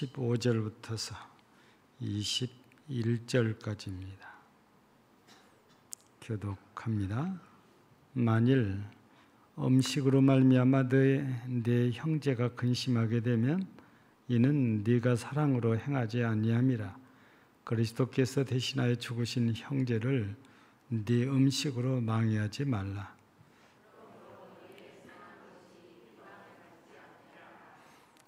15절부터서 21절까지입니다. 교독합니다. 만일 음식으로 말미암아 네 형제가 근심하게 되면 이는 네가 사랑으로 행하지 아니함이라. 그리스도께서 대신하여 죽으신 형제를 네 음식으로 망해하지 말라.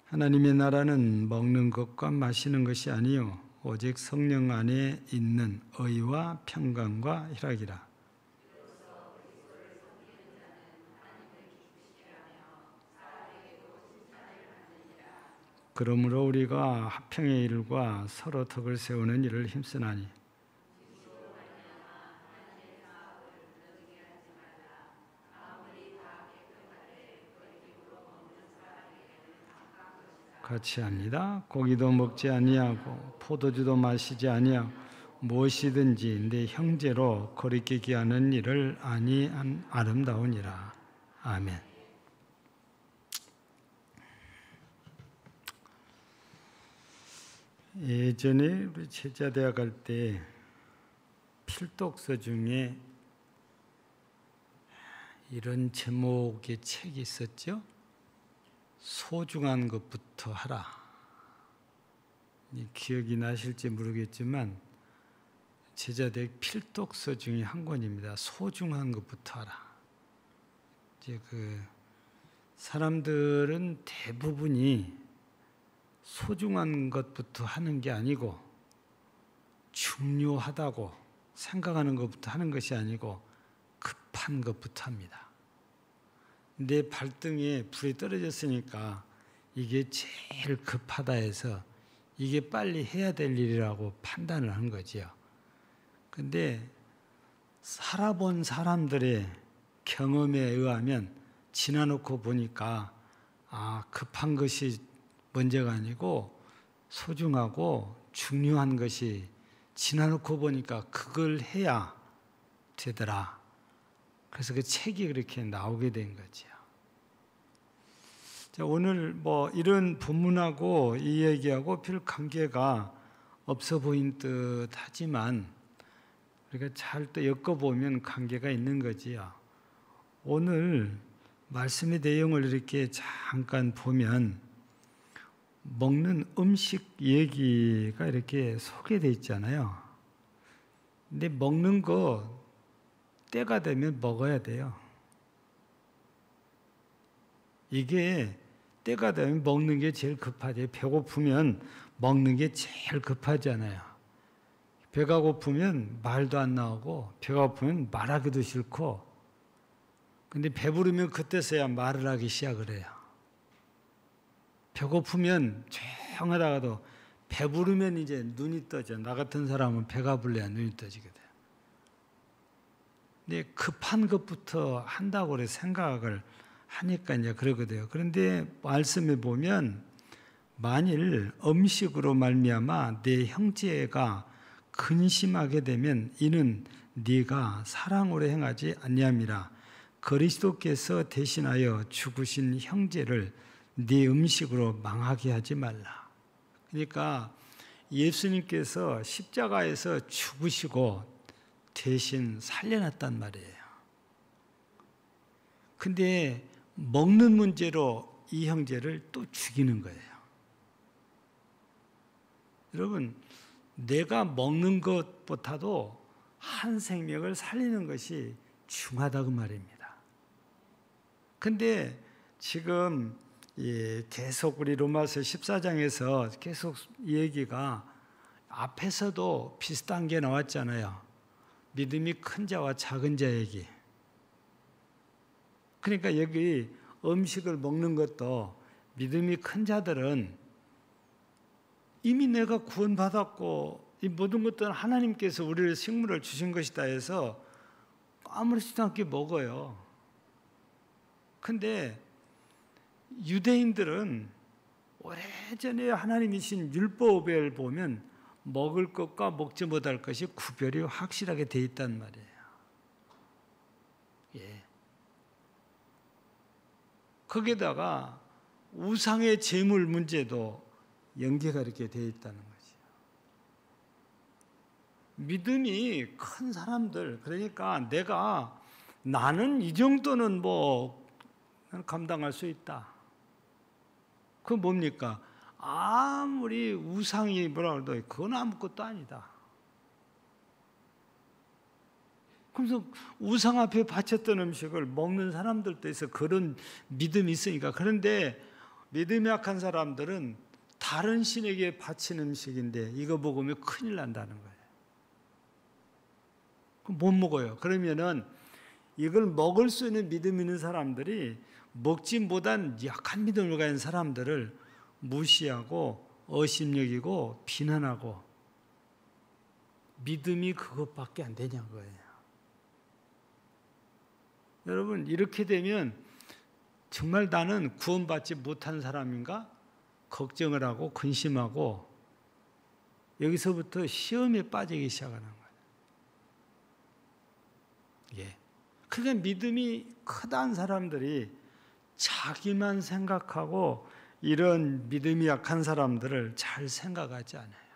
하나님의 나라는 먹는 것과 마시는 것이 아니요 오직 성령 안에 있는 의와 평강과 희락이라. 그러므로 우리가 화평의 일과 서로 덕을 세우는 일을 힘쓰나니 같이 합니다. 고기도 먹지 아니하고 포도주도 마시지 아니하고 무엇이든지 내 형제로 거리끼게 하는 일을 아름다우니라. 아멘. 예전에 우리 제자대학 갈 때 필독서 중에 이런 제목의 책이 있었죠. 소중한 것부터 하라. 기억이 나실지 모르겠지만 제자대학 필독서 중에 한 권입니다. 소중한 것부터 하라. 이제 사람들은 대부분이 소중한 것부터 하는 게 아니고 중요하다고 생각하는 것부터 하는 것이 아니고 급한 것부터 합니다. 내 발등에 불이 떨어졌으니까 이게 제일 급하다 해서 이게 빨리 해야 될 일이라고 판단을 한 거지요. 근데 살아본 사람들의 경험에 의하면 지나놓고 보니까 급한 것이 문제가 아니고 소중하고 중요한 것이 지나놓고 보니까 그걸 해야 되더라. 그래서 그 책이 그렇게 나오게 된 거죠. 자, 오늘 이런 본문하고 이 얘기하고 별 관계가 없어 보인 듯 하지만 우리가 잘 또 엮어보면 관계가 있는 거지요. 오늘 말씀의 내용을 이렇게 잠깐 보면 먹는 음식 얘기가 이렇게 소개되어 있잖아요. 근데 먹는 거 때가 되면 먹어야 돼요. 이게 때가 되면 먹는 게 제일 급하죠. 배고프면 먹는 게 제일 급하잖아요. 배가 고프면 말도 안 나오고 배가 고프면 말하기도 싫고 근데 배부르면 그때서야 말을 하기 시작을 해요. 배고프면 조용하다가도 배부르면 이제 눈이 떠져. 나 같은 사람은 배가 불러야 눈이 떠지거든. 근데 급한 것부터 한다고 그래 생각을 하니까 이제 그러거든요. 그런데 말씀에 보면 만일 음식으로 말미암아 내 형제가 근심하게 되면 이는 네가 사랑으로 행하지 아니함이라. 그리스도께서 대신하여 죽으신 형제를 네 음식으로 망하게 하지 말라. 그러니까 예수님께서 십자가에서 죽으시고 대신 살려놨단 말이에요. 근데 먹는 문제로 이 형제를 또 죽이는 거예요. 여러분, 내가 먹는 것보다도 한 생명을 살리는 것이 중하다고 말입니다. 근데 지금 계속 우리 로마서 14장에서 계속 얘기가 앞에서도 비슷한 게 나왔잖아요. 믿음이 큰 자와 작은 자 얘기. 그러니까 여기 음식을 먹는 것도 믿음이 큰 자들은 이미 내가 구원받았고 이 모든 것들은 하나님께서 우리를 식물을 주신 것이다 해서 아무렇지도 않게 먹어요. 근데 유대인들은 오래전에 하나님이신 율법을 보면 먹을 것과 먹지 못할 것이 구별이 확실하게 돼 있단 말이에요. 예. 거기다가 우상의 제물 문제도 연계가 이렇게 되어 있다는 거죠. 믿음이 큰 사람들, 그러니까 나는 이 정도는 뭐 감당할 수 있다. 그건 뭡니까? 아무리 우상이 뭐라 그래도 그건 아무것도 아니다. 그래서 우상 앞에 바쳤던 음식을 먹는 사람들도 있어. 그런 믿음이 있으니까. 그런데 믿음이 약한 사람들은 다른 신에게 바친 음식인데 이거 먹으면 큰일 난다는 거예요. 그럼 못 먹어요. 그러면은 이걸 먹을 수 있는 믿음 있는 사람들이 먹지 못한 약한 믿음을 가진 사람들을 무시하고 의심여기고 비난하고, 믿음이 그것밖에 안 되냐는 거예요. 여러분, 이렇게 되면 정말 나는 구원받지 못한 사람인가? 걱정을 하고 근심하고 여기서부터 시험에 빠지기 시작하는 거예요. 예. 그러니까 믿음이 크다는 사람들이 자기만 생각하고 이런 믿음이 약한 사람들을 잘 생각하지 않아요.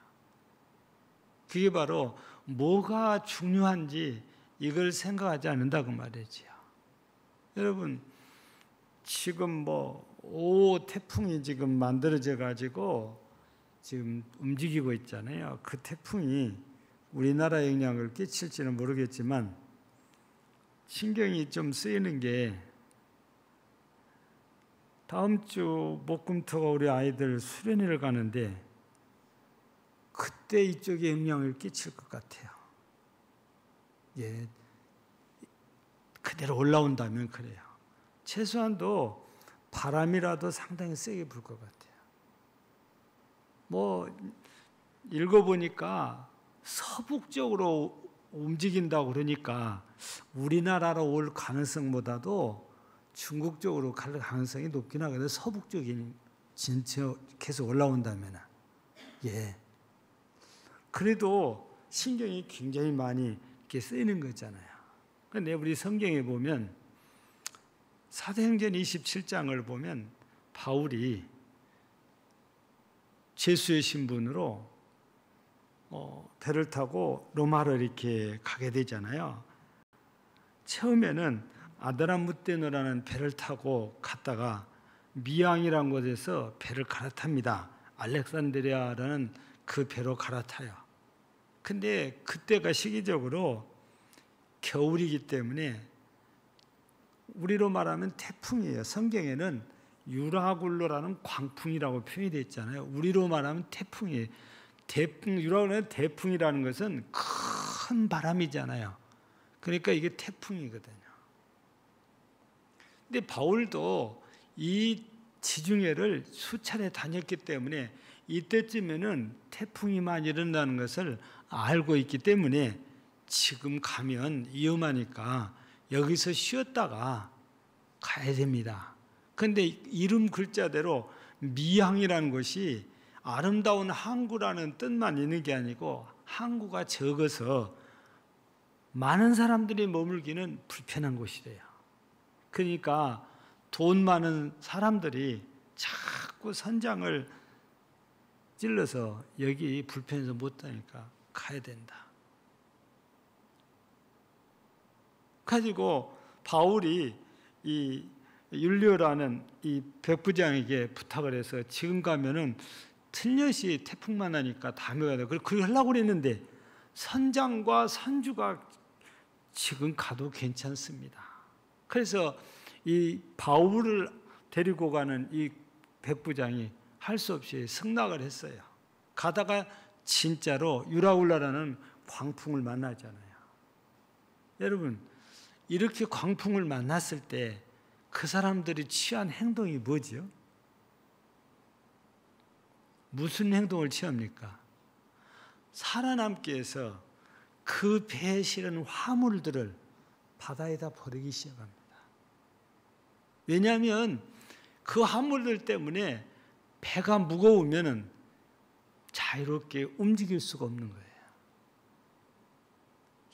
그게 바로 뭐가 중요한지 이걸 생각하지 않는다고 말이지요. 여러분, 지금 태풍이 지금 만들어져 가지고 지금 움직이고 있잖아요. 그 태풍이 우리나라에 영향을 끼칠지는 모르겠지만 신경이 좀 쓰이는 게, 다음 주 목금토가 우리 아이들 수련회를 가는데 그때 이쪽에 영향을 끼칠 것 같아요. 예, 그대로 올라온다면 그래요. 최소한도 바람이라도 상당히 세게 불 것 같아요. 읽어보니까 서북쪽으로 움직인다고 그러니까 우리나라로 올 가능성보다도 중국 쪽으로 갈 가능성이 높긴 하거든요. 서북쪽이 진짜 계속 올라온다면. 예. 그래도 신경이 굉장히 많이 이렇게 쓰이는 거잖아요. 그런데 우리 성경에 보면 사도행전 27장을 보면 바울이 제수의 신분으로 배를 타고 로마로 이렇게 가게 되잖아요. 처음에는 아드라무떼노라는 배를 타고 갔다가 미항이라는 곳에서 배를 갈아탑니다. 알렉산드리아라는 그 배로 갈아타요. 근데 그때가 시기적으로 겨울이기 때문에 우리로 말하면 태풍이에요. 성경에는 유라굴로라는 광풍이라고 표현이 되어 있잖아요. 우리로 말하면 태풍이에요. 유라굴로는 태풍이라는 것은 큰 바람이잖아요. 그러니까 이게 태풍이거든요. 근데 바울도 이 지중해를 수차례 다녔기 때문에 이때쯤에는 태풍이 많이 일어나는 것을 알고 있기 때문에 지금 가면 위험하니까 여기서 쉬었다가 가야 됩니다. 그런데 이름 글자대로 미항이라는 것이 아름다운 항구라는 뜻만 있는 게 아니고 항구가 적어서 많은 사람들이 머물기는 불편한 곳이래요. 그러니까 돈 많은 사람들이 자꾸 선장을 찔러서 여기 불편해서 못 가니까 가야 된다. 가지고 바울이 이 율리오라는 이 백부장에게 부탁을 해서 지금 가면은 틀려시 태풍만 나니까 다음에 가야 돼. 그렇게 하려고 그랬는데 선장과 선주가 지금 가도 괜찮습니다. 그래서 이 바울을 데리고 가는 이 백부장이 할 수 없이 승낙을 했어요. 가다가 진짜로 유라굴라라는 광풍을 만나잖아요. 여러분, 이렇게 광풍을 만났을 때 그 사람들이 취한 행동이 뭐죠? 무슨 행동을 취합니까? 살아남기 위해서 그 배에 실은 화물들을 바다에다 버리기 시작합니다. 왜냐하면 그 화물들 때문에 배가 무거우면 자유롭게 움직일 수가 없는 거예요.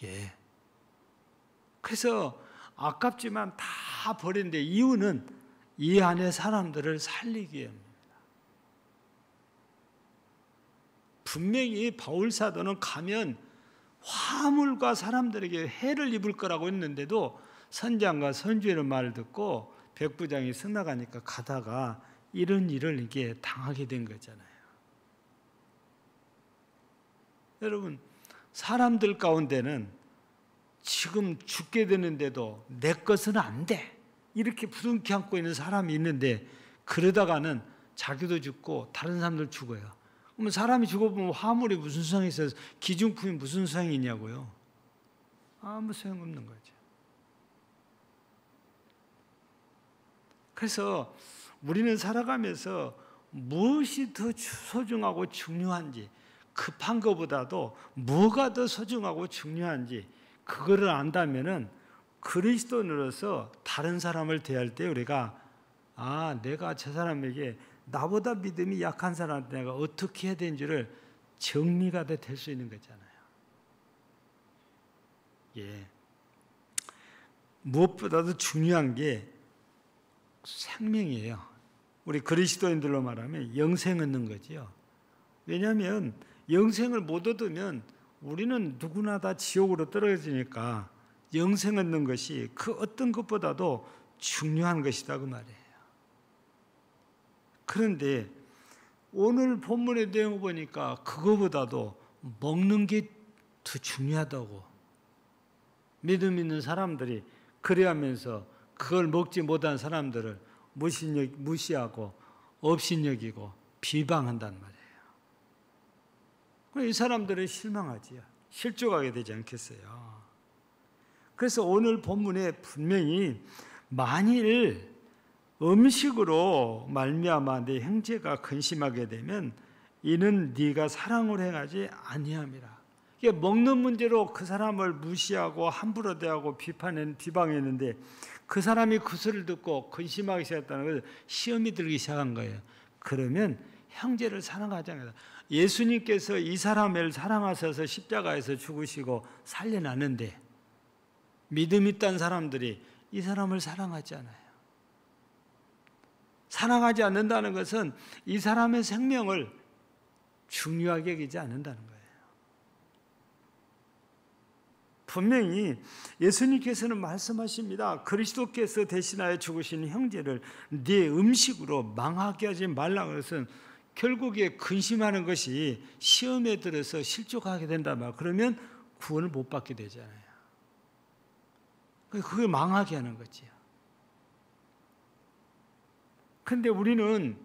예. 그래서 아깝지만 다 버리는데 이유는 이 안에 사람들을 살리기 위함입니다. 분명히 바울 사도는 가면 화물과 사람들에게 해를 입을 거라고 했는데도 선장과 선주의 말을 듣고 백부장이 승낙하니까 가다가 이런 일을 이게 당하게 된 거잖아요. 여러분, 사람들 가운데는 지금 죽게 되는데도 내 것은 안 돼, 이렇게 부둥켜 안고 있는 사람이 있는데, 그러다가는 자기도 죽고 다른 사람들 죽어요. 그러면 사람이 죽어보면 화물이 무슨 수상이 있어요? 기중품이 무슨 수상이 있냐고요? 아무 소용없는 거죠. 그래서 우리는 살아가면서 무엇이 더 소중하고 중요한지, 급한 것보다도 뭐가 더 소중하고 중요한지 그거를 안다면은 그리스도인으로서 다른 사람을 대할 때 우리가 내가 저 사람에게 나보다 믿음이 약한 사람한테 내가 어떻게 해야 되는지를 정리가 될 수 있는 거잖아요. 예. 무엇보다도 중요한 게 생명이에요. 우리 그리스도인들로 말하면 영생 얻는 거지요. 왜냐하면 영생을 못 얻으면 우리는 누구나 다 지옥으로 떨어지니까 영생 얻는 것이 그 어떤 것보다도 중요한 것이다 그 말이에요. 그런데 오늘 본문의 내용을 보니까 그거보다도 먹는 게 더 중요하다고 믿음 있는 사람들이 그래하면서 그걸 먹지 못한 사람들을 무시하고 업신여기고 비방한단 말이에요. 이 사람들은 실망하지요. 실족하게 되지 않겠어요? 그래서 오늘 본문에 분명히 만일 음식으로 말미암아 네 형제가 근심하게 되면 이는 네가 사랑으로 행하지 아니함이라. 이게 먹는 문제로 그 사람을 무시하고 함부로 대하고 비방했는데 그 사람이 그 소리를 듣고 근심하기 시작했다는 것은 시험이 들기 시작한 거예요. 그러면 형제를 사랑하지 않는다. 예수님께서 이 사람을 사랑하셔서 십자가에서 죽으시고 살려놨는데 믿음 있다는 사람들이 이 사람을 사랑하지 않아요. 사랑하지 않는다는 것은 이 사람의 생명을 중요하게 여기지 않는다는 거예요. 분명히 예수님께서는 말씀하십니다. 그리스도께서 대신하여 죽으신 형제를 네 음식으로 망하게 하지 말라는 것은 결국에 근심하는 것이 시험에 들어서 실족하게 된단 말이에요. 그러면 구원을 못 받게 되잖아요. 그걸 망하게 하는 거지요. 근데 우리는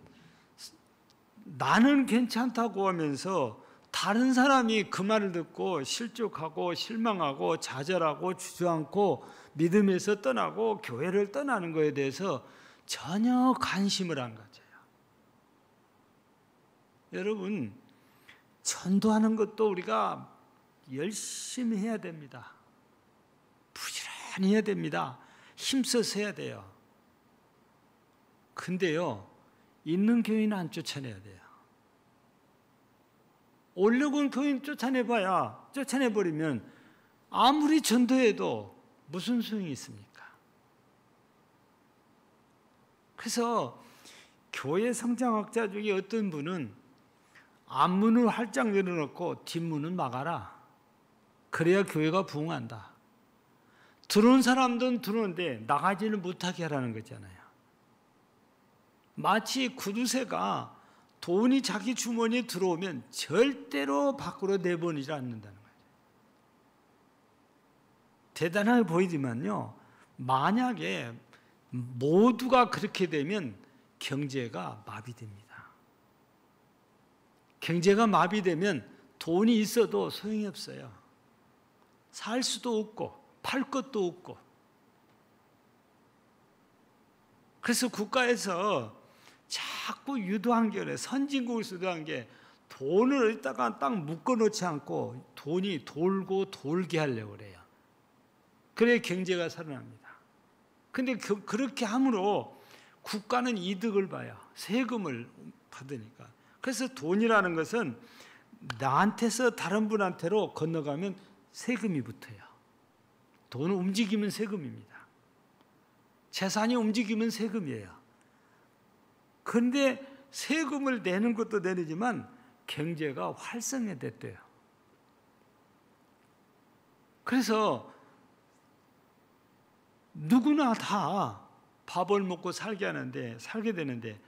나는 괜찮다고 하면서 다른 사람이 그 말을 듣고 실족하고 실망하고 좌절하고 주저앉고 믿음에서 떠나고 교회를 떠나는 것에 대해서 전혀 관심을 안 가져요. 여러분, 전도하는 것도 우리가 열심히 해야 됩니다. 부지런히 해야 됩니다. 힘써서 해야 돼요. 근데요, 있는 교인은 안 쫓아내야 돼요. 올려온 교인 쫓아내버리면 아무리 전도해도 무슨 소용이 있습니까? 그래서 교회 성장학자 중에 어떤 분은 앞문을 활짝 열어놓고 뒷문은 막아라. 그래야 교회가 부흥한다. 들어온 사람들은 들어오는데 나가지는 못하게 하라는 거잖아요. 마치 구두쇠가 돈이 자기 주머니에 들어오면 절대로 밖으로 내보내지 않는다는 거예요. 대단하게 보이지만요, 만약에 모두가 그렇게 되면 경제가 마비됩니다. 경제가 마비되면 돈이 있어도 소용이 없어요. 살 수도 없고 팔 것도 없고. 그래서 국가에서 자꾸 유도한 게 선진국에서 유도한 게 돈을 어디다가 딱 묶어놓지 않고 돈이 돌고 돌게 하려고 그래요. 그래야 경제가 살아납니다. 근데 그렇게 함으로 국가는 이득을 봐요. 세금을 받으니까. 그래서 돈이라는 것은 나한테서 다른 분한테로 건너가면 세금이 붙어요. 돈은 움직이면 세금입니다. 재산이 움직이면 세금이에요. 그런데 세금을 내는 것도 내리지만 경제가 활성화됐대요. 그래서 누구나 다 밥을 먹고 살게 되는데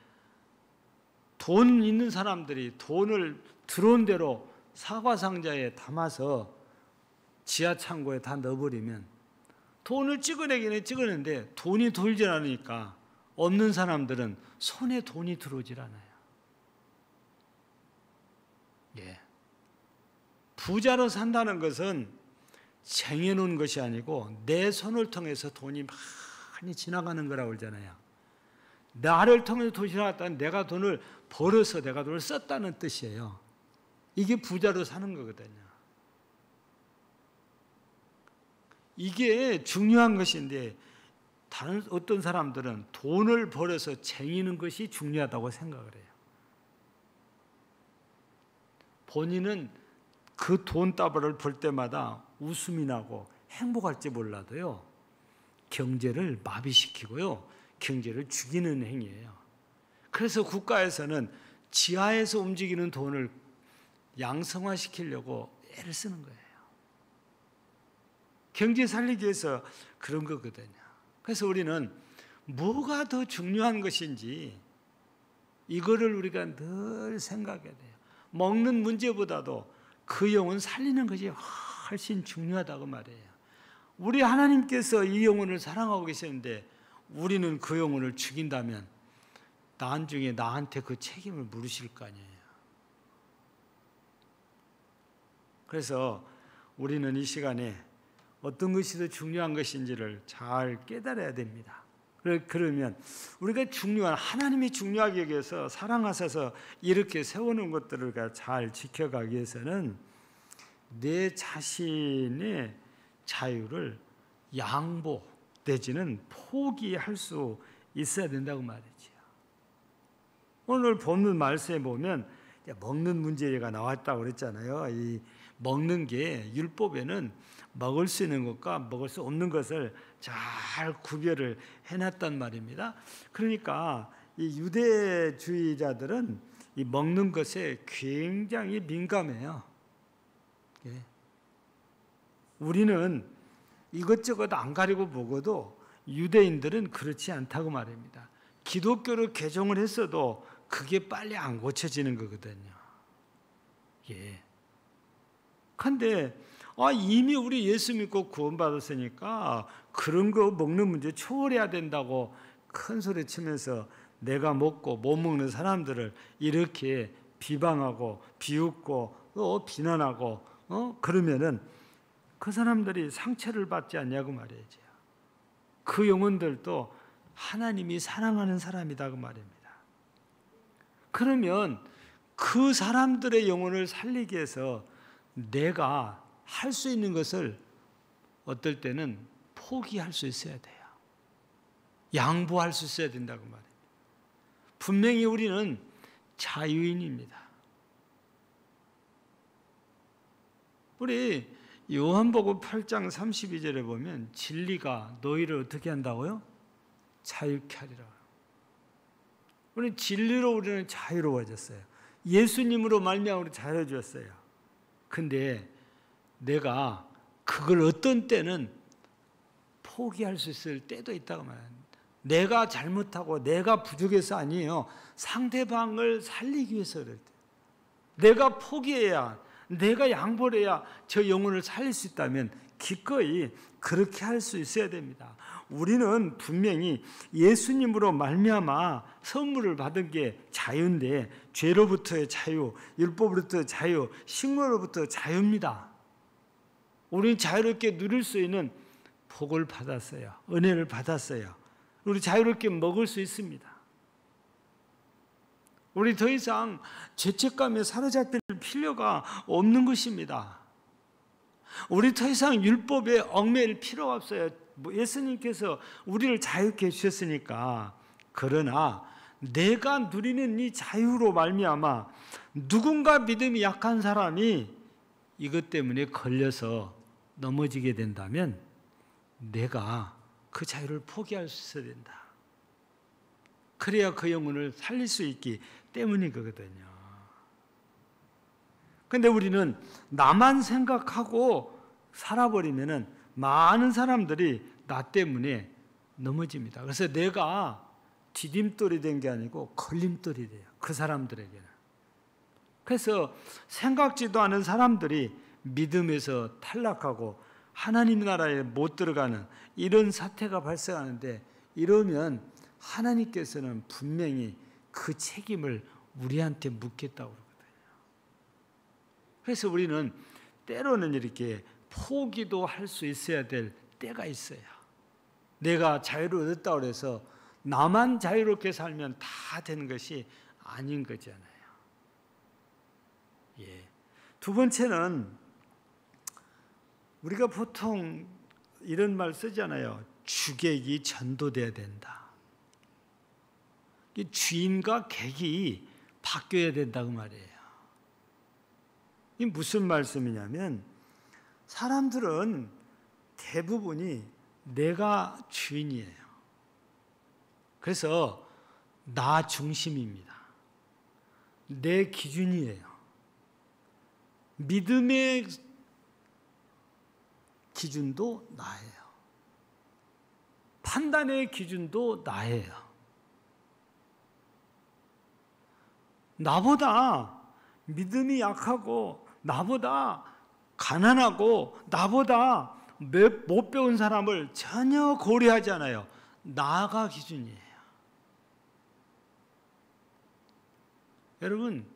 돈 있는 사람들이 돈을 들어온 대로 사과 상자에 담아서 지하 창고에 다 넣어버리면 돈을 찍어내기는 찍어내는데 돈이 돌지 않으니까 없는 사람들은 손에 돈이 들어오질 않아요. 예. 부자로 산다는 것은 쟁여놓은 것이 아니고 내 손을 통해서 돈이 많이 지나가는 거라고 그러잖아요. 나를 통해서 돈이 지나갔다는 내가 돈을 벌어서 내가 돈을 썼다는 뜻이에요. 이게 부자로 사는 거거든요. 이게 중요한 것인데 다른 어떤 사람들은 돈을 벌어서 쟁이는 것이 중요하다고 생각을 해요. 본인은 그 돈다발을 볼 때마다 웃음이 나고 행복할지 몰라도요, 경제를 마비시키고요, 경제를 죽이는 행위예요. 그래서 국가에서는 지하에서 움직이는 돈을 양성화시키려고 애를 쓰는 거예요. 경제 살리기 위해서 그런 거거든요. 그래서 우리는 뭐가 더 중요한 것인지 이거를 우리가 늘 생각해야 돼요. 먹는 문제보다도 그 영혼 살리는 것이 훨씬 중요하다고 말이에요. 우리 하나님께서 이 영혼을 사랑하고 계시는데 우리는 그 영혼을 죽인다면 나중에 나한테 그 책임을 물으실 거 아니에요. 그래서 우리는 이 시간에 어떤 것이 더 중요한 것인지를 잘 깨달아야 됩니다. 그러면 우리가 중요한, 하나님이 중요하게 여겨서 사랑하셔서 이렇게 세우는 것들을 잘 지켜가기 위해서는 내 자신의 자유를 양보 내지는 포기할 수 있어야 된다고 말이죠. 오늘 본문 말씀에 보면 먹는 문제가 나왔다고 그랬잖아요. 이 먹는 게 율법에는 먹을 수 있는 것과 먹을 수 없는 것을 잘 구별을 해놨단 말입니다. 그러니까 이 유대주의자들은 이 먹는 것에 굉장히 민감해요. 예. 우리는 이것저것 안 가리고 먹어도 유대인들은 그렇지 않다고 말입니다. 기독교를 개종을 했어도 그게 빨리 안 고쳐지는 거거든요. 예. 근데 이미 우리 예수 믿고 구원받았으니까 그런 거 먹는 문제 초월해야 된다고 큰 소리 치면서 내가 먹고 못 먹는 사람들을 이렇게 비방하고 비웃고 또 비난하고 그러면은 그 사람들이 상처를 받지 않냐고 말이죠. 그 영혼들도 하나님이 사랑하는 사람이다고 말입니다. 그러면 그 사람들의 영혼을 살리기 위해서 내가 할 수 있는 것을 어떨 때는 포기할 수 있어야 돼요. 양보할 수 있어야 된다고 말입니다. 분명히 우리는 자유인입니다. 우리 요한복음 8장 32절에 보면 진리가 너희를 어떻게 한다고요? 자유케 하리라. 우리 진리로 우리는 자유로워졌어요. 예수님으로 말미암아 우리 자유해졌어요. 근데 내가 그걸 어떤 때는 포기할 수 있을 때도 있다고 말해요. 내가 잘못하고 내가 부족해서 아니에요. 상대방을 살리기 위해서 그럴 때. 내가 포기해야, 내가 양보를 해야 저 영혼을 살릴 수 있다면 기꺼이 그렇게 할 수 있어야 됩니다. 우리는 분명히 예수님으로 말미암아 선물을 받은 게 자유인데 죄로부터의 자유, 율법으로부터의 자유, 식물로부터 자유입니다. 우리는 자유롭게 누릴 수 있는 복을 받았어요. 은혜를 받았어요. 우리 자유롭게 먹을 수 있습니다. 우리 더 이상 죄책감에 사로잡힐 필요가 없는 것입니다. 우리 더 이상 율법에 얽매일 필요가 없어요. 예수님께서 우리를 자유케 해주셨으니까. 그러나 내가 누리는 이 자유로 말미암아 누군가 믿음이 약한 사람이 이것 때문에 걸려서 넘어지게 된다면 내가 그 자유를 포기할 수 있어야 된다. 그래야 그 영혼을 살릴 수 있기 때문이거든요. 근데 우리는 나만 생각하고 살아버리면은 많은 사람들이 나 때문에 넘어집니다. 그래서 내가 디딤돌이 된 게 아니고 걸림돌이 돼요. 그 사람들에게는. 그래서 생각지도 않은 사람들이 믿음에서 탈락하고 하나님 나라에 못 들어가는 이런 사태가 발생하는데, 이러면 하나님께서는 분명히 그 책임을 우리한테 묻겠다고 그러거든요. 그래서 우리는 때로는 이렇게 포기도 할 수 있어야 될 때가 있어요. 내가 자유를 얻었다고 해서 나만 자유롭게 살면 다 되는 것이 아닌 거잖아요. 예. 두 번째는 우리가 보통 이런 말 쓰잖아요. 주객이 전도돼야 된다. 주인과 객이 바뀌어야 된다고 말이에요. 이게 무슨 말씀이냐면, 사람들은 대부분이 내가 주인이에요. 그래서 나 중심입니다. 내 기준이에요. 믿음의 기준도 나예요. 판단의 기준도 나예요. 나보다 믿음이 약하고, 나보다 가난하고, 나보다 못 배운 사람을 전혀 고려하지 않아요. 나가 기준이에요. 여러분,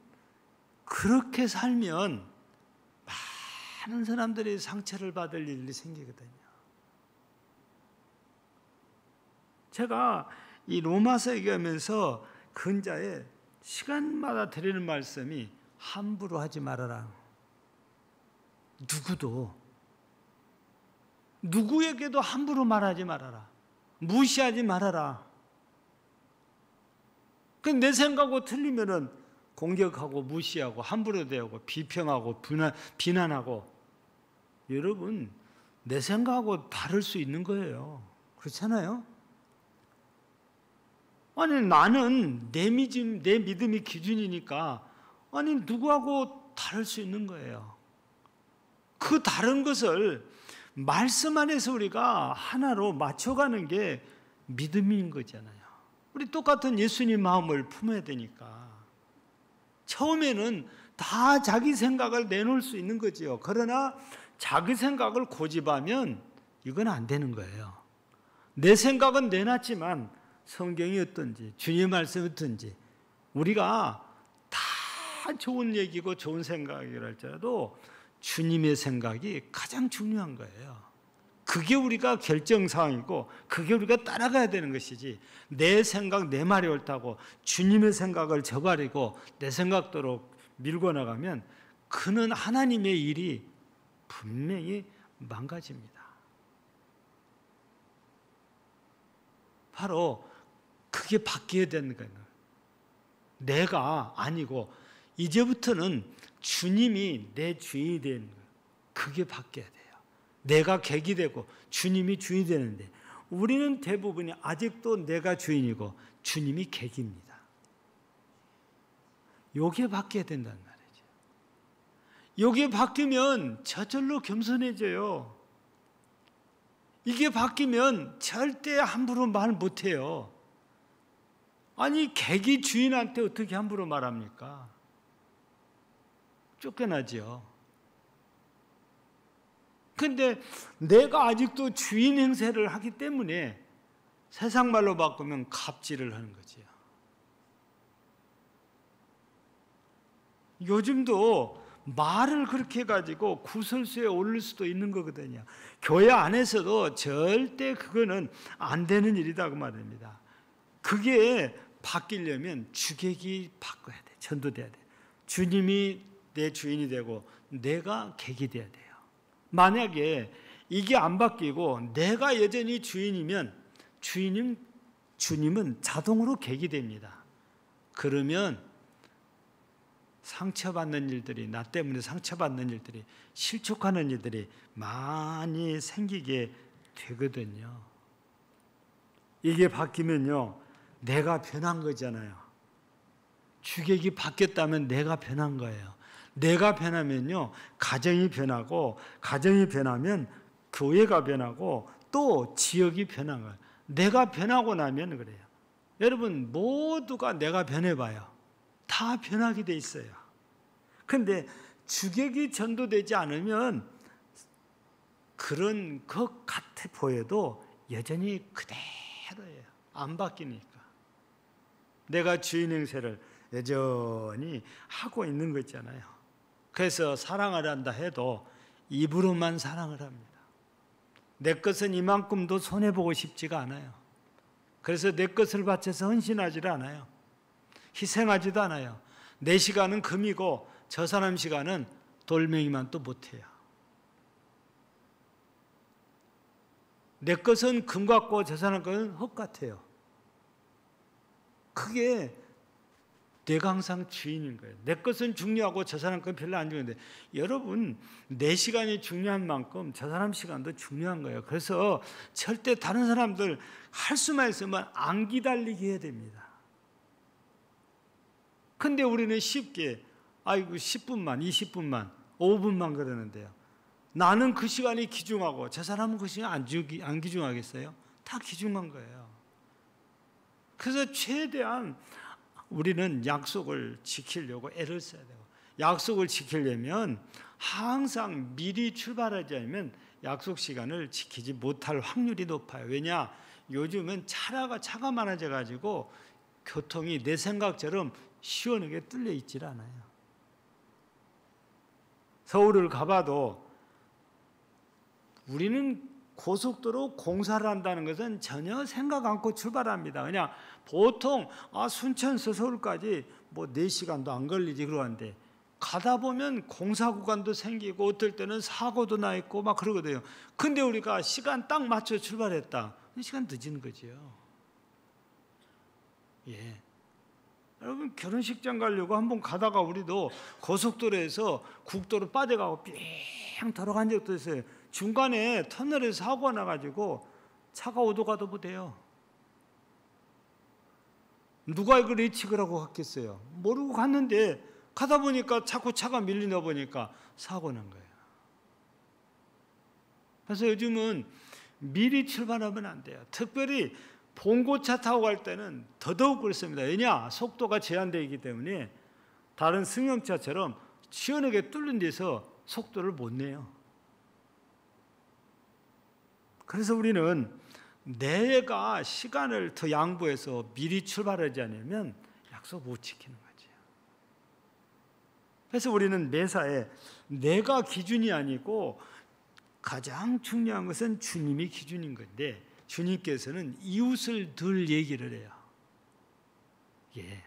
그렇게 살면 많은 사람들이 상처를 받을 일이 생기거든요. 제가 이 로마서 얘기하면서 근자에 시간마다 드리는 말씀이 함부로 하지 말아라. 누구에게도 함부로 말하지 말아라. 무시하지 말아라. 내 생각하고 틀리면은 공격하고 무시하고 함부로 대하고 비평하고 비난하고. 여러분, 내 생각하고 다를 수 있는 거예요. 그렇잖아요? 아니, 나는 내 믿음이 기준이니까, 아니, 누구하고 다를 수 있는 거예요. 그 다른 것을 말씀 안에서 우리가 하나로 맞춰가는 게 믿음인 거잖아요. 우리 똑같은 예수님 마음을 품어야 되니까. 처음에는 다 자기 생각을 내놓을 수 있는 거지요. 그러나 자기 생각을 고집하면 이건 안 되는 거예요. 내 생각은 내놨지만 성경이 어떤지, 주님의 말씀이 어떤지, 우리가 다 좋은 얘기고 좋은 생각이라 할지라도 주님의 생각이 가장 중요한 거예요. 그게 우리가 결정사항이고 그게 우리가 따라가야 되는 것이지, 내 생각, 내 말이 옳다고 주님의 생각을 저버리고 내 생각대로 밀고 나가면 그는 하나님의 일이 분명히 망가집니다. 바로 그게 바뀌어야 되는 거예요. 내가 아니고 이제부터는 주님이 내 주인이 되는 거예요. 그게 바뀌어야 돼요. 내가 객이 되고 주님이 주인이 되는데, 우리는 대부분이 아직도 내가 주인이고 주님이 객입니다. 요게 바뀌어야 된다는 말이죠. 요게 바뀌면 저절로 겸손해져요. 이게 바뀌면 절대 함부로 말 못해요. 아니, 객이 주인한테 어떻게 함부로 말합니까? 쫓겨나죠. 근데 내가 아직도 주인 행세를 하기 때문에 세상 말로 바꾸면 갑질을 하는 거지요. 요즘도 말을 그렇게 해가지고 구설수에 오를 수도 있는 거거든요. 교회 안에서도 절대 그거는 안 되는 일이다 그 말입니다. 그게 바뀌려면 주객이 바꿔야 돼. 전도돼야 돼. 주님이 내 주인이 되고 내가 객이 돼야 돼요. 만약에 이게 안 바뀌고 내가 여전히 주인이면 주님은 자동으로 객이 됩니다. 그러면 상처받는 일들이, 나 때문에 상처받는 일들이, 실족하는 일들이 많이 생기게 되거든요. 이게 바뀌면요, 내가 변한 거잖아요. 주객이 바뀌었다면 내가 변한 거예요. 내가 변하면요, 가정이 변하고, 가정이 변하면 교회가 변하고, 또 지역이 변한 거예요. 내가 변하고 나면 그래요. 여러분 모두가 내가 변해봐요. 다 변하게 돼 있어요. 그런데 주객이 전도되지 않으면 그런 것 같아 보여도 여전히 그대로예요. 안 바뀌니까. 내가 주인 행세를 여전히 하고 있는 거 있잖아요. 그래서 사랑을 한다 해도 입으로만 사랑을 합니다. 내 것은 이만큼도 손해보고 싶지가 않아요. 그래서 내 것을 바쳐서 헌신하지를 않아요. 희생하지도 않아요. 내 시간은 금이고 저 사람 시간은 돌멩이만 또 못해요. 내 것은 금 같고 저 사람 것은 흙 같아요. 그게 내가 항상 주인인 거예요. 내 것은 중요하고 저 사람 건 별로 안 중요한데, 여러분 내 시간이 중요한 만큼 저 사람 시간도 중요한 거예요. 그래서 절대 다른 사람들 할 수만 있으면 안 기다리게 해야 됩니다. 근데 우리는 쉽게 10분만 20분만 5분만 그러는데요, 나는 그 시간이 귀중하고 저 사람은 그 시간 안 귀중하겠어요? 다 귀중한 거예요. 그래서 최대한 우리는 약속을 지키려고 애를 써야 되고, 약속을 지키려면 항상 미리 출발하지 않으면 약속 시간을 지키지 못할 확률이 높아요. 왜냐? 요즘은 차가 많아져 가지고 교통이 내 생각처럼 시원하게 뚫려 있질 않아요. 서울을 가봐도 우리는 고속도로 공사를 한다는 것은 전혀 생각 않고 출발합니다. 그냥 보통 순천에서 서울까지 뭐 4시간도 안 걸리지 그러는데, 가다 보면 공사 구간도 생기고 어떨 때는 사고도 나 있고 막 그러거든요. 근데 우리가 시간 딱 맞춰 출발했다, 시간 늦은 거죠. 예. 여러분 결혼식장 가려고 한번 가다가 우리도 고속도로에서 국도로 빠져가고 삥 돌아간 적도 있어요. 중간에 터널에서 사고가 나가지고 차가 오도 가도 못해요. 누가 이걸 예측을 하고 갔겠어요? 모르고 갔는데 가다 보니까 자꾸 차가 밀리다 보니까 사고 난 거예요. 그래서 요즘은 미리 출발하면 안 돼요. 특별히 봉고차 타고 갈 때는 더더욱 그렇습니다. 왜냐? 속도가 제한되어 있기 때문에 다른 승용차처럼 시원하게 뚫는 데서 속도를 못 내요. 그래서 우리는 내가 시간을 더 양보해서 미리 출발하지 않으면 약속 못 지키는 거죠. 그래서 우리는 매사에 내가 기준이 아니고 가장 중요한 것은 주님이 기준인 건데, 주님께서는 이웃을 늘 얘기를 해요. 예.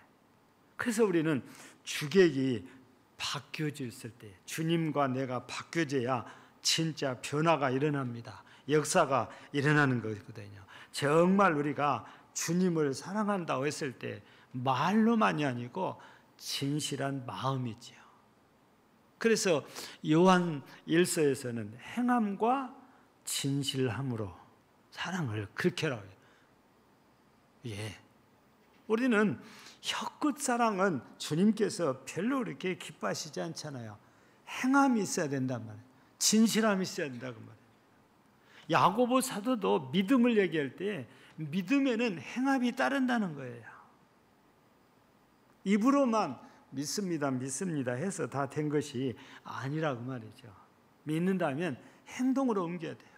그래서 우리는 주객이 바뀌어졌을 때, 주님과 내가 바뀌어져야 진짜 변화가 일어납니다. 역사가 일어나는 거거든요. 정말 우리가 주님을 사랑한다고 했을 때 말로만이 아니고 진실한 마음이지요. 그래서 요한 1서에서는 행함과 진실함으로 사랑을 그렇게 하라고 해요. 예. 우리는 혀끝 사랑은 주님께서 별로 그렇게 기뻐하시지 않잖아요. 행함이 있어야 된단 말이에요. 진실함이 있어야 된다고 말이에요. 야고보 사도도 믿음을 얘기할 때 믿음에는 행함이 따른다는 거예요. 입으로만 믿습니다, 믿습니다 해서 다 된 것이 아니라고 말이죠. 믿는다면 행동으로 옮겨야 돼요.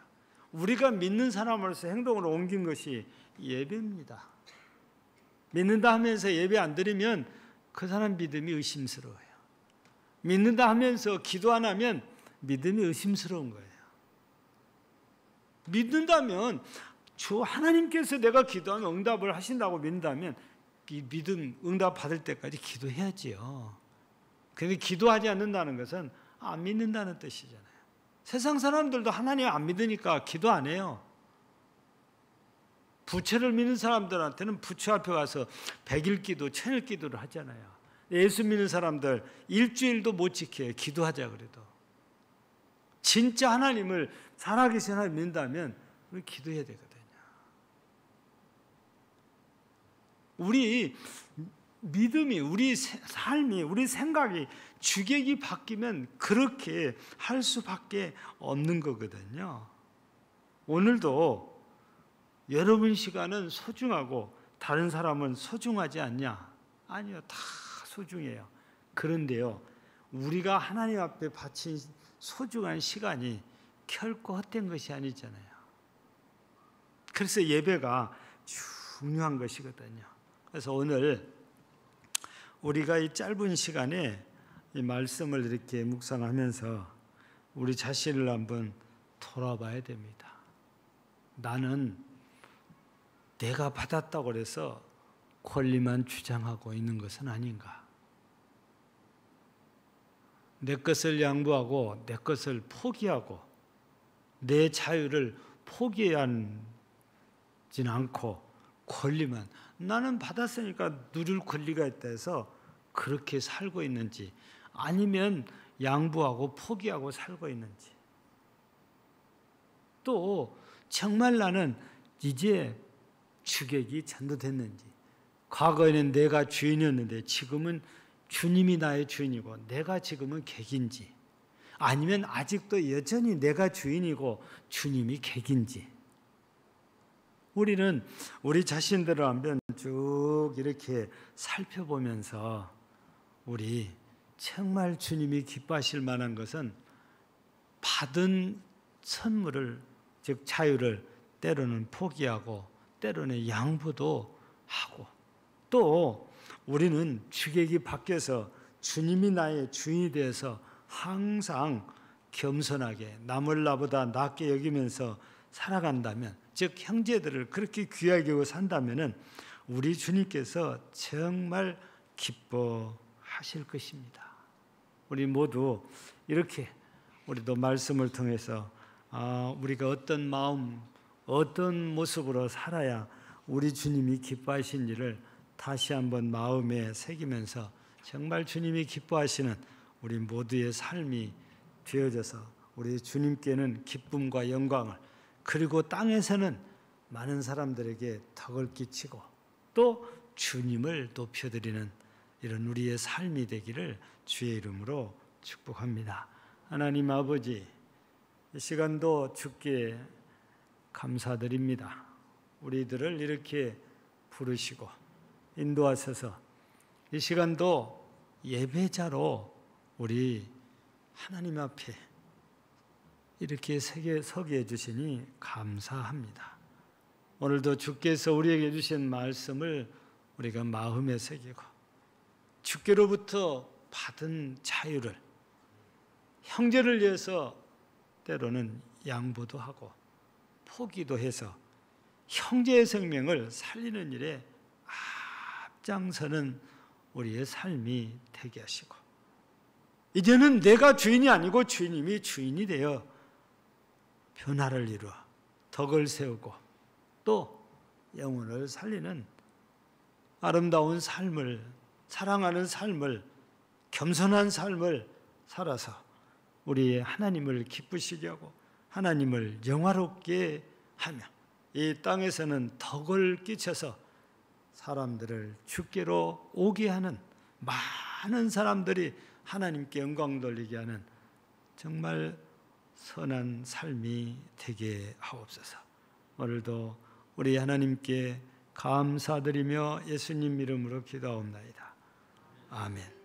우리가 믿는 사람으로서 행동으로 옮긴 것이 예배입니다. 믿는다 하면서 예배 안 드리면 그 사람 믿음이 의심스러워요. 믿는다 하면서 기도 안 하면 믿음이 의심스러운 거예요. 믿는다면 주 하나님께서 내가 기도하면 응답을 하신다고 믿는다면 이 믿음 응답 받을 때까지 기도해야지요. 그런데 기도하지 않는다는 것은 안 믿는다는 뜻이잖아요. 세상 사람들도 하나님 안 믿으니까 기도 안 해요. 부처를 믿는 사람들한테는 부처 앞에 가서 100일 기도, 1000일 기도를 하잖아요. 예수 믿는 사람들 일주일도 못 지켜요. 기도하자 그래도. 진짜 하나님을 살아계신 하나님 믿는다면 우리 기도해야 되거든요. 우리 믿음이, 우리 삶이, 우리 생각이 주객이 바뀌면 그렇게 할 수밖에 없는 거거든요. 오늘도 여러분 시간은 소중하고 다른 사람은 소중하지 않냐? 아니요, 다 소중해요. 그런데요, 우리가 하나님 앞에 바친 소중한 시간이 결코 헛된 것이 아니잖아요. 그래서 예배가 중요한 것이거든요. 그래서 오늘 우리가 이 짧은 시간에 이 말씀을 이렇게 묵상하면서 우리 자신을 한번 돌아봐야 됩니다. 나는 내가 받았다고 해서 권리만 주장하고 있는 것은 아닌가? 내 것을 양보하고 내 것을 포기하고 내 자유를 포기해야 하진 않고 권리만, 나는 받았으니까 누릴 권리가 있다 해서 그렇게 살고 있는지, 아니면 양보하고 포기하고 살고 있는지, 또 정말 나는 이제 주객이 전도됐는지, 과거에는 내가 주인이었는데 지금은 주님이 나의 주인이고 내가 지금은 객인지, 아니면 아직도 여전히 내가 주인이고 주님이 객인지, 우리는 우리 자신들을 한번 쭉 이렇게 살펴보면서 우리 정말 주님이 기뻐하실 만한 것은 받은 선물을, 즉 자유를 때로는 포기하고 때로는 양보도 하고, 또 우리는 주객이 바뀌어서 주님이 나의 주인이 되어서 항상 겸손하게 남을 나보다 낮게 여기면서 살아간다면, 즉 형제들을 그렇게 귀하게 여기고 산다면 우리 주님께서 정말 기뻐하실 것입니다. 우리 모두 이렇게 우리도 말씀을 통해서 우리가 어떤 마음, 어떤 모습으로 살아야 우리 주님이 기뻐하신 일을 다시 한번 마음에 새기면서 정말 주님이 기뻐하시는 우리 모두의 삶이 되어져서 우리 주님께는 기쁨과 영광을, 그리고 땅에서는 많은 사람들에게 덕을 끼치고 또 주님을 높여드리는 이런 우리의 삶이 되기를 주의 이름으로 축복합니다. 하나님 아버지, 이 시간도 주께 감사드립니다. 우리들을 이렇게 부르시고 인도하셔서 이 시간도 예배자로 우리 하나님 앞에 이렇게 서게 해주시니 감사합니다. 오늘도 주께서 우리에게 주신 말씀을 우리가 마음에 새기고 주께로부터 받은 자유를 형제를 위해서 때로는 양보도 하고 포기도 해서 형제의 생명을 살리는 일에 앞장서는 우리의 삶이 되게 하시고, 이제는 내가 주인이 아니고 주님이 주인이 되어 변화를 이루어 덕을 세우고 또 영혼을 살리는 아름다운 삶을, 사랑하는 삶을, 겸손한 삶을 살아서 우리 하나님을 기쁘시게 하고 하나님을 영화롭게 하며 이 땅에서는 덕을 끼쳐서 사람들을 주께로 오게 하는, 많은 사람들이 하나님께 영광 돌리게 하는 정말 선한 삶이 되게 하옵소서. 오늘도 우리 하나님께 감사드리며 예수님 이름으로 기도하옵나이다. 아멘.